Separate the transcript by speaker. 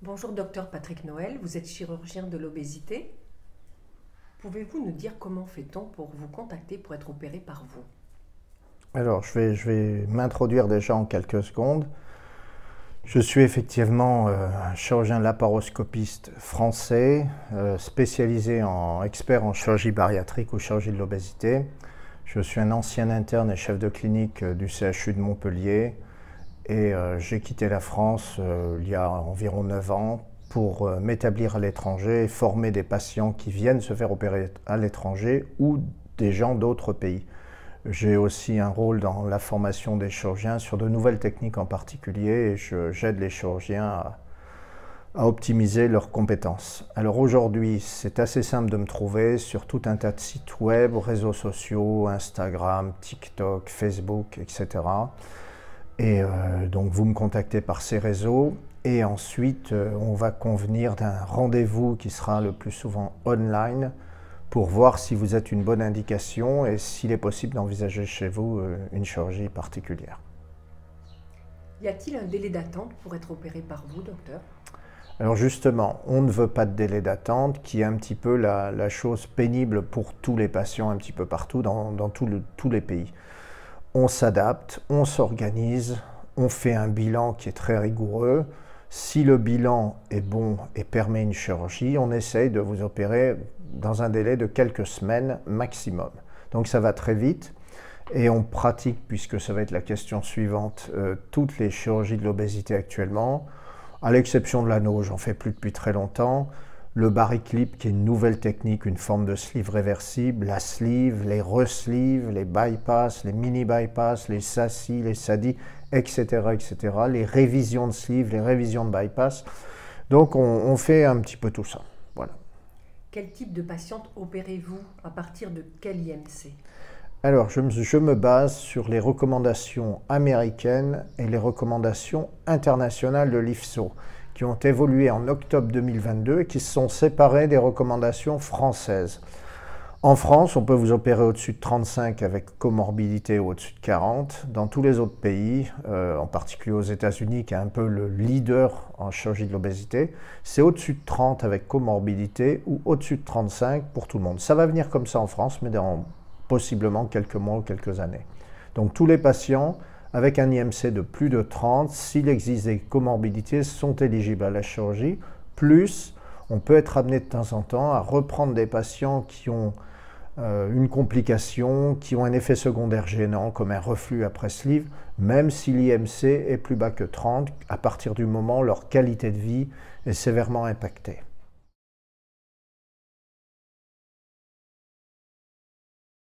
Speaker 1: Bonjour docteur Patrick Noël, vous êtes chirurgien de l'obésité. Pouvez-vous nous dire comment fait-on pour vous contacter pour être opéré par vous?
Speaker 2: Alors, je vais m'introduire déjà en quelques secondes. Je suis effectivement un chirurgien laparoscopiste français, spécialisé en expert en chirurgie bariatrique ou chirurgie de l'obésité. Je suis un ancien interne et chef de clinique du CHU de Montpellier et j'ai quitté la France il y a environ 9 ans pour m'établir à l'étranger et former des patients qui viennent se faire opérer à l'étranger ou des gens d'autres pays. J'ai aussi un rôle dans la formation des chirurgiens sur de nouvelles techniques en particulier et j'aide les chirurgiens à optimiser leurs compétences. Alors aujourd'hui, c'est assez simple de me trouver sur tout un tas de sites web, réseaux sociaux, Instagram, TikTok, Facebook, etc. Et donc vous me contactez par ces réseaux et ensuite on va convenir d'un rendez-vous qui sera le plus souvent online pour voir si vous êtes une bonne indication et s'il est possible d'envisager chez vous une chirurgie particulière.
Speaker 1: Y a-t-il un délai d'attente pour être opéré par vous, docteur?
Speaker 2: Alors justement, on ne veut pas de délai d'attente, qui est un petit peu la chose pénible pour tous les patients un petit peu partout dans tous les pays. On s'adapte, on s'organise, on fait un bilan qui est très rigoureux. Si le bilan est bon et permet une chirurgie, on essaye de vous opérer dans un délai de quelques semaines maximum. Donc ça va très vite et on pratique, puisque ça va être la question suivante, toutes les chirurgies de l'obésité actuellement, à l'exception de l'anneau, j'en fais plus depuis très longtemps. Le Bariclip, qui est une nouvelle technique, une forme de sleeve réversible, la sleeve, les resleeves, les bypass, les mini-bypass, les SASI, les SADI, etc., etc., les révisions de sleeve, les révisions de bypass. Donc on fait un petit peu tout ça. Voilà.
Speaker 1: Quel type de patiente opérez-vous? À partir de quel IMC?
Speaker 2: Alors, je me base sur les recommandations américaines et les recommandations internationales de l'IFSO, qui ont évolué en octobre 2022 et qui se sont séparées des recommandations françaises. En France, on peut vous opérer au-dessus de 35 avec comorbidité ou au-dessus de 40. Dans tous les autres pays, en particulier aux États-Unis, qui est un peu le leader en chirurgie de l'obésité, c'est au-dessus de 30 avec comorbidité ou au-dessus de 35 pour tout le monde. Ça va venir comme ça en France, mais dans possiblement quelques mois ou quelques années. Donc tous les patients avec un IMC de plus de 30, s'il existe des comorbidités, sont éligibles à la chirurgie. Plus, on peut être amené de temps en temps à reprendre des patients qui ont une complication, qui ont un effet secondaire gênant, comme un reflux après sleeve, même si l'IMC est plus bas que 30, à partir du moment où leur qualité de vie est sévèrement impactée.